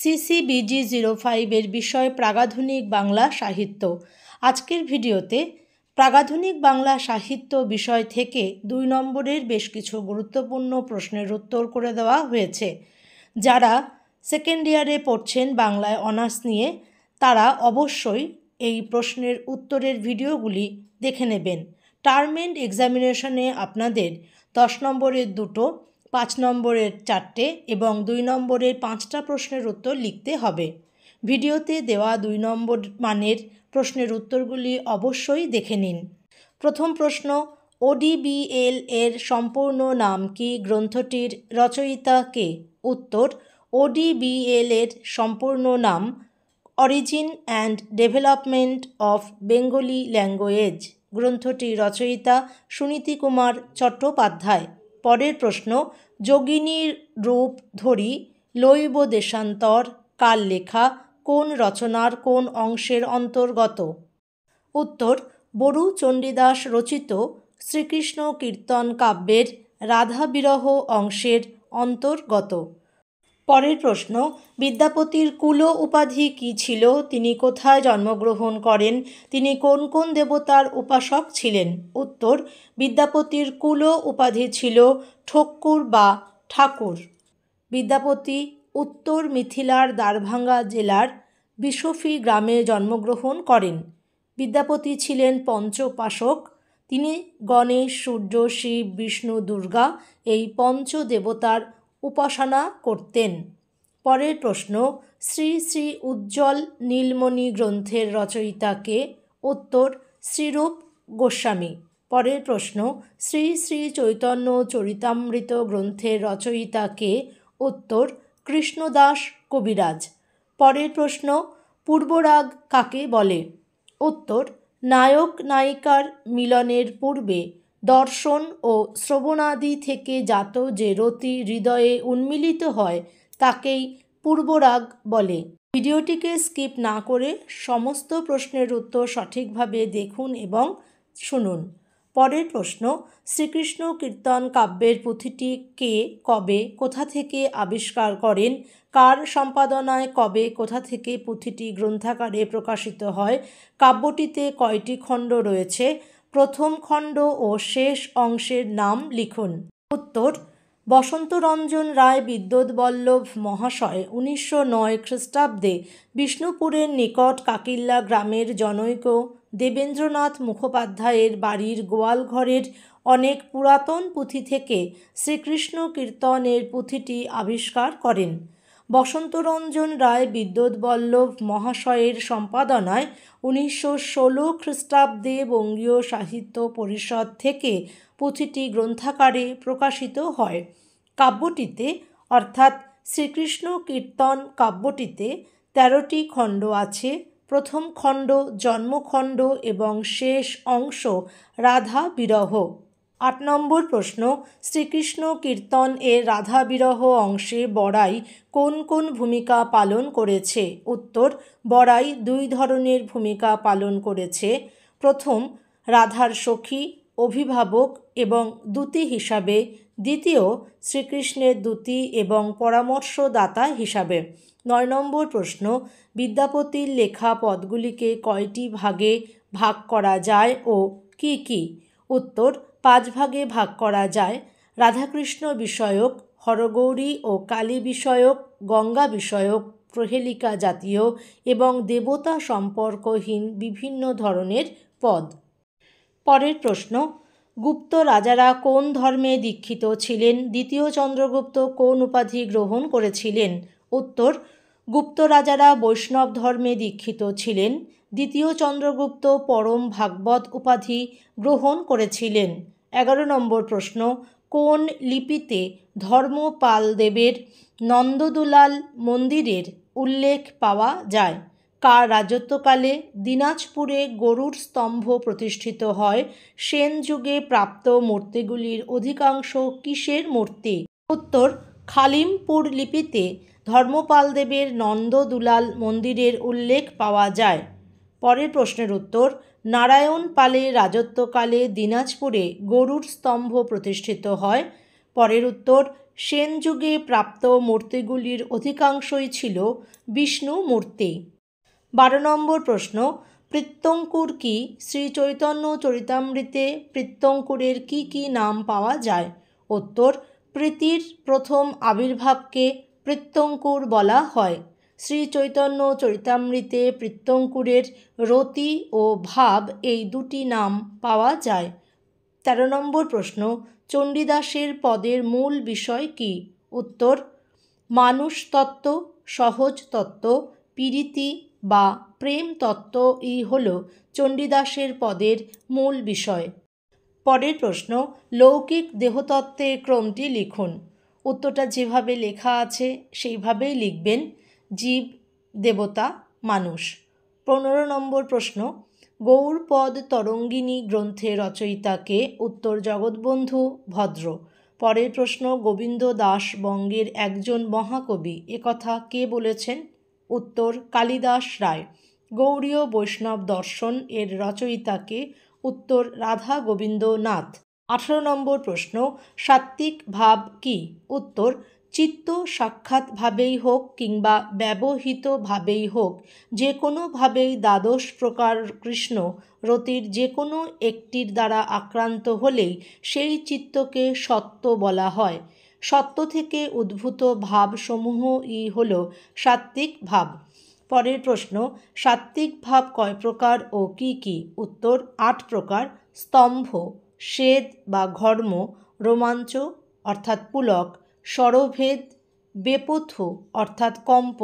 CCBG05 বিষয় প্রাগাধুনিক বাংলা সাহিত্য। আজকের ভিডিওতে প্রাগাধুনিক বাংলা সাহিত্য বিষয় থেকে 2 নম্বরের বেশ কিছু গুরুত্বপূর্ণ প্রশ্নের উত্তর করে দেওয়া হয়েছে। যারা সেকেন্ড ইয়ারে পড়ছেন বাংলায় অনার্স নিয়ে, তারা অবশ্যই এই প্রশ্নের উত্তরের ভিডিওগুলি দেখে নেবেন। টার্ম এন্ড এক্সামিনেশনে আপনাদের 10 নম্বরের 2, 5 নম্বরের 4 এবং 2 নম্বরের 5টা প্রশ্নের উত্তর লিখতে হবে। ভিডিওতে দেওয়া 2 নম্বর মানের প্রশ্নের উত্তরগুলি অবশ্যই দেখে নিন। প্রথম প্রশ্ন, ODBL এর সম্পূর্ণ নাম কি? গ্রন্থটির রচয়িতা কে? উত্তর, ODBL এর সম্পূর্ণ নাম origin and development of Bengali language. গ্রন্থটির রচয়িতা সুনীতি কুমার চট্টোপাধ্যায়। পরের প্রশ্ন, যোগিনীর রূপ ধরি লইব দেশান্তর কার লেখা? কোন রচনার কোন অংশের অন্তর্গত? উত্তর, বরু চণ্ডীদাস রচিত শ্রীকৃষ্ণ কীর্তন কাব্যের রাধা বিরহ অংশের অন্তর্গত। পরের প্রশ্ন, বিদ্যাপতির কুল উপাধি কী ছিল? তিনি কোথায় জন্মগ্রহণ করেন? তিনি কোন কোন দেবতার উপাসক ছিলেন? উত্তর, বিদ্যাপতির কুল উপাধি ছিল ঠক্কুর বা ঠাকুর। বিদ্যাপতি উত্তর মিথিলার দ্বারভাঙ্গা জেলার বিশফি গ্রামে জন্মগ্রহণ করেন। বিদ্যাপতি ছিলেন পঞ্চোপাসক। তিনি গণেশ, সূর্য, শিব, বিষ্ণু, দুর্গা এই পঞ্চদেবতার উপাসনা করতেন। পরের প্রশ্ন, শ্রী শ্রী উজ্জ্বল নীলমণি গ্রন্থের রচয়িতা কে? উত্তর, শ্রীরূপ গোস্বামী। পরের প্রশ্ন, শ্রী শ্রী চৈতন্য চরিতামৃত গ্রন্থের রচয়িতা কে? উত্তর, কৃষ্ণদাস কবিরাজ। পরের প্রশ্ন, পূর্বরাগ কাকে বলে? উত্তর, নায়ক নায়িকার মিলনের পূর্বে দর্শন ও শ্রবণাদি থেকে জাত যে রতি হৃদয়ে উন্মিলিত হয় তাকেই পূর্বরাগ বলে। ভিডিওটিকে স্কিপ না করে সমস্ত প্রশ্নের উত্তর সঠিকভাবে দেখুন এবং শুনুন। পরের প্রশ্ন, শ্রীকৃষ্ণ কীর্তন কাব্যের পুঁথিটি কে, কবে, কোথা থেকে আবিষ্কার করেন? কার সম্পাদনায়, কবে, কোথা থেকে পুঁথিটি গ্রন্থাকারে প্রকাশিত হয়? কাব্যটিতে কয়টি খণ্ড রয়েছে? প্রথম খণ্ড ও শেষ অংশের নাম লিখুন। উত্তর, বসন্তরঞ্জন রায় বিদ্যোৎবল্লভ মহাশয় 1909 খ্রিস্টাব্দে বিষ্ণুপুরের নিকট কাকিল্লা গ্রামের জনৈক দেবেন্দ্রনাথ মুখোপাধ্যায়ের বাড়ির গোয়ালঘরের অনেক পুরাতন পুঁথি থেকে শ্রীকৃষ্ণ কীর্তনের পুঁথিটি আবিষ্কার করেন। বসন্তরঞ্জন রায় বিদ্যোৎবল্লভ মহাশয়ের সম্পাদনায় 1916 খ্রিস্টাব্দে বঙ্গীয় সাহিত্য পরিষদ থেকে পুঁথিটি গ্রন্থাকারে প্রকাশিত হয়। কাব্যটিতে অর্থাৎ শ্রীকৃষ্ণ কীর্তন কাব্যটিতে 13টি খণ্ড আছে। প্রথম খণ্ড জন্মখণ্ড এবং শেষ অংশ রাধা বিরহ। 8 নম্বর প্রশ্ন, শ্রীকৃষ্ণ কীর্তন এর রাধা বিরহ অংশে বড়াই কোন কোন ভূমিকা পালন করেছে? উত্তর, বড়াই 2 ধরনের ভূমিকা পালন করেছে। প্রথম, রাধার সখী, অভিভাবক এবং দূতী হিসাবে। দ্বিতীয়, শ্রীকৃষ্ণের দূতী এবং পরামর্শদাতা হিসাবে। 9 নম্বর প্রশ্ন, বিদ্যাপতির লেখা পদগুলিকে কয়টি ভাগে ভাগ করা যায় ও কি কি? উত্তর, 5 ভাগে ভাগ করা যায়। রাধাকৃষ্ণ বিষয়ক, হরগৌরী ও কালী বিষয়ক, গঙ্গা বিষয়ক, প্রহেলিকা জাতীয় এবং দেবতা সম্পর্কহীন বিভিন্ন ধরনের পদ। পরের প্রশ্ন, গুপ্ত রাজারা কোন ধর্মে দীক্ষিত ছিলেন? দ্বিতীয় চন্দ্রগুপ্ত কোন উপাধি গ্রহণ করেছিলেন? উত্তর, গুপ্ত রাজারা বৈষ্ণব ধর্মে দীক্ষিত ছিলেন। দ্বিতীয় চন্দ্রগুপ্ত পরম ভাগবত উপাধি গ্রহণ করেছিলেন। 11 নম্বর প্রশ্ন, কোন লিপিতে ধর্মপালদেবের নন্দদুলাল মন্দিরের উল্লেখ পাওয়া যায়? কার রাজত্বকালে দিনাজপুরে গরুর স্তম্ভ প্রতিষ্ঠিত হয়? সেন যুগে প্রাপ্ত মূর্তিগুলির অধিকাংশ কিসের মূর্তি? উত্তর, খালিমপুর লিপিতে ধর্মপালদেবের নন্দদুলাল মন্দিরের উল্লেখ পাওয়া যায়। পরের প্রশ্নের উত্তর, নারায়ণ পালের রাজত্বকালে দিনাজপুরে গরুর স্তম্ভ প্রতিষ্ঠিত হয়। পরের উত্তর, সেন যুগে প্রাপ্ত মূর্তিগুলির অধিকাংশই ছিল বিষ্ণু মূর্তি। 12 নম্বর প্রশ্ন, প্রত্যঙ্কুর কি? শ্রী চৈতন্য চরিতামৃতে প্রত্যঙ্কুরের কি কি নাম পাওয়া যায়? উত্তর, প্রীতির প্রথম আবির্ভাবকে প্রত্যঙ্কুর বলা হয়। শ্রী চৈতন্য চরিতামৃতে প্রত্যঙ্কুরের রতি ও ভাব এই দুটি নাম পাওয়া যায়। 13 নম্বর প্রশ্ন, চণ্ডীদাসের পদের মূল বিষয় কি? উত্তর, মানুষ তত্ত্ব, সহজ তত্ত্ব, পীড়িতি বা প্রেম তত্ত্বই হল চণ্ডীদাসের পদের মূল বিষয়। পরের প্রশ্ন, লৌকিক দেহতত্ত্বের ক্রমটি লিখুন। উত্তরটা যেভাবে লেখা আছে সেইভাবেই লিখবেন। জীব, দেবতা, মানুষ। 15 নম্বর প্রশ্ন, গৌড়পদ তরঙ্গিনী গ্রন্থের রচয়িতাকে? উত্তর, জগৎবন্ধু ভদ্র। পরের প্রশ্ন, গোবিন্দ দাস বঙ্গের একজন মহাকবি, একথা কে বলেছেন? উত্তর, কালিদাস রায়। গৌড়ীয় বৈষ্ণব দর্শন এর রচয়িতাকে? উত্তর, রাধা গোবিন্দ নাথ। 18 নম্বর প্রশ্ন, সাত্ত্বিক ভাব কি? উত্তর, চিত্ত সাক্ষাৎভাবেই হোক কিংবা ব্যবহিতভাবেই হোক, যে কোনোভাবেই দ্বাদশ প্রকার কৃষ্ণ রতির যে কোনো একটির দ্বারা আক্রান্ত হলেই সেই চিত্তকে সত্ত্ব বলা হয়। সত্ত্ব থেকে উদ্ভূত ভাবসমূহই হল সাত্ত্বিক ভাব। পরের প্রশ্ন, সাত্ত্বিক ভাব কয় প্রকার ও কি কি? উত্তর, 8 প্রকার। স্তম্ভ, সেদ বা ঘর্ম, রোমাঞ্চ অর্থাৎ পুলক, স্বরভেদ, বেপথু অর্থাৎ কম্প,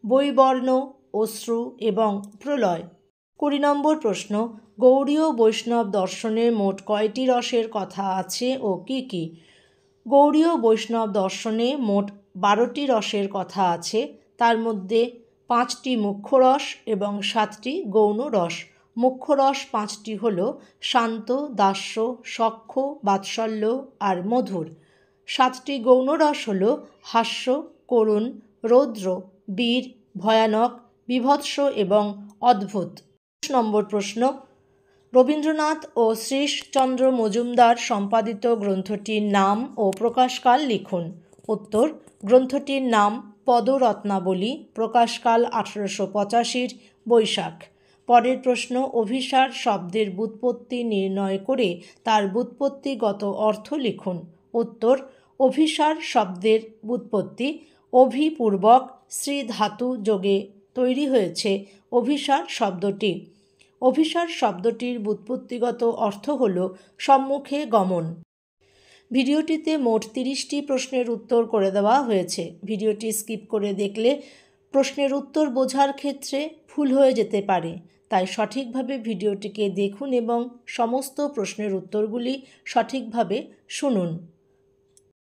বৈবর্ণ, অশ্রু এবং প্রলয়। 20 নম্বর প্রশ্ন, গৌড়ীয় বৈষ্ণব দর্শনে মোট কয়টি রসের কথা আছে ও কি কি? গৌড়ীয় বৈষ্ণব দর্শনে মোট 12টি রসের কথা আছে। তার মধ্যে 5টি মুখ্য রস এবং 7টি গৌণ রস। মুখ্য রস 5টি হল শান্ত, দাস্য, সখ্য, বাৎসল্য আর মধুর। 7টি গৌণ রস হল হাস্য, করুণ, রৌদ্র, বীর, ভয়ানক, বীভৎস এবং অদ্ভুত। 20 নম্বর প্রশ্ন, রবীন্দ্রনাথ ও শ্রীশচন্দ্র মজুমদার সম্পাদিত গ্রন্থটির নাম ও প্রকাশকাল লিখুন। উত্তর, গ্রন্থটির নাম পদরত্নাবলী, প্রকাশকাল 1885 বৈশাখ। পরের প্রশ্ন, অভিসার শব্দের ব্যুৎপত্তি নির্ণয় করে তার ব্যুৎপত্তিগত অর্থ লিখুন। উত্তর, অভিসার শব্দের ব্যুৎপত্তি অভিপূর্বক শ্রী ধাতু যোগে তৈরি হয়েছে অভিসার শব্দটি। অভিসার শব্দটির ব্যুৎপত্তিগত অর্থ হল সম্মুখে গমন। ভিডিওটিতে মোট 30টি প্রশ্নের উত্তর করে দেওয়া হয়েছে। ভিডিওটি স্কিপ করে দেখলে প্রশ্নের উত্তর বোঝার ক্ষেত্রে ভুল হয়ে যেতে পারে, তাই সঠিকভাবে ভিডিওটিকে দেখুন এবং সমস্ত প্রশ্নের উত্তরগুলি সঠিকভাবে শুনুন।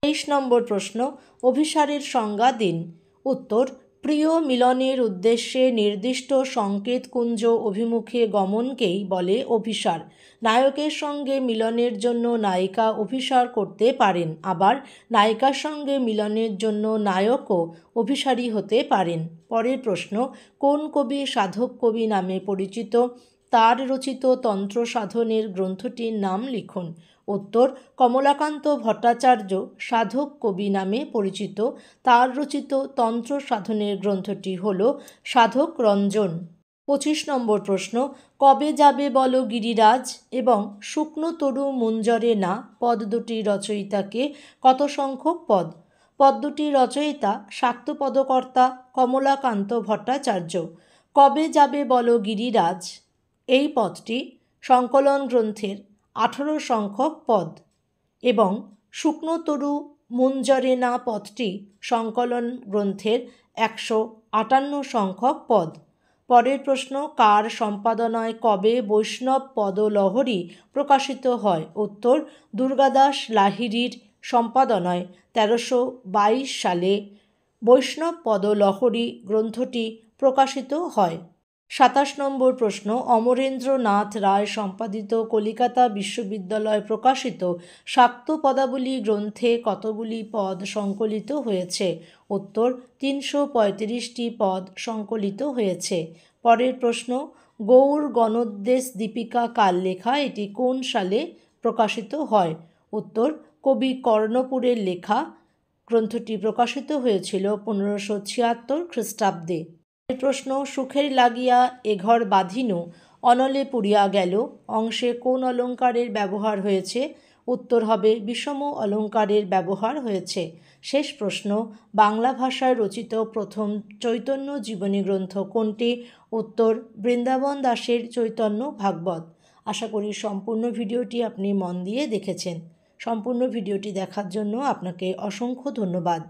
23 নম্বর প্রশ্ন, অভিসারের সংজ্ঞা দিন। উত্তর, প্রিয় মিলনের উদ্দেশ্যে নির্দিষ্ট সংকেতকুঞ্জ অভিমুখে গমনকেই বলে অভিসার। নায়কের সঙ্গে মিলনের জন্য নায়িকা অভিসার করতে পারেন, আবার নায়িকার সঙ্গে মিলনের জন্য নায়কও অভিসারী হতে পারেন। পরের প্রশ্ন, কোন কবি সাধক কবি নামে পরিচিত? তার রচিত তন্ত্র সাধনের গ্রন্থটির নাম লিখুন। উত্তর, কমলাকান্ত ভট্টাচার্য সাধক কবি নামে পরিচিত। তার রচিত তন্ত্র সাধনের গ্রন্থটি হল সাধক রঞ্জন। 25 নম্বর প্রশ্ন, কবে যাবে বলো গিরিরাজ এবং শুকনো তরু মুঞ্জরে না পদ দুটির রচয়িতাকে? কত সংখ্যক পদ? পদ দুটির রচয়িতা শাক্ত পদকর্তা কমলাকান্ত ভট্টাচার্য। কবে যাবে বলো গিরিরাজ এই পদটি সংকলন গ্রন্থের 18 সংখ্যক পদ এবং শুকনো তরু মুঞ্জরে না পদটি সংকলন গ্রন্থের 158 সংখ্যক পদ। পরের প্রশ্ন, কার সম্পাদনায় কবে বৈষ্ণব পদলহরী প্রকাশিত হয়? উত্তর, দুর্গাদাস লাহিড়ীর সম্পাদনায় 1322 সালে বৈষ্ণব পদলহরী গ্রন্থটি প্রকাশিত হয়। 27 নম্বর প্রশ্ন, অমরেন্দ্রনাথ রায় সম্পাদিত কলিকাতা বিশ্ববিদ্যালয় প্রকাশিত শাক্ত পদাবলী গ্রন্থে কতগুলি পদ সংকলিত হয়েছে? উত্তর, 335টি পদ সংকলিত হয়েছে। পরের প্রশ্ন, গৌড় গণোদ্দেশ দীপিকা কার লেখা? এটি কোন সালে প্রকাশিত হয়? উত্তর, কবি কর্ণপুরের লেখা গ্রন্থটি প্রকাশিত হয়েছিল 1576 খ্রিস্টাব্দে। প্রশ্ন, সুখের লাগিয়া এ ঘর বাঁধিনু অনলে পুড়িয়া গেল অংশে কোন অলঙ্কারের ব্যবহার হয়েছে? উত্তর হবে বিষম অলঙ্কারের ব্যবহার হয়েছে। শেষ প্রশ্ন, বাংলা ভাষায় রচিত প্রথম চৈতন্য জীবনী গ্রন্থ কোনটি? উত্তর বৃন্দাবন দাসের চৈতন্য ভাগবত। আশা করি সম্পূর্ণ ভিডিওটি আপনি মন দিয়ে দেখেছেন। সম্পূর্ণ ভিডিওটি দেখার জন্য আপনাকে অসংখ্য ধন্যবাদ।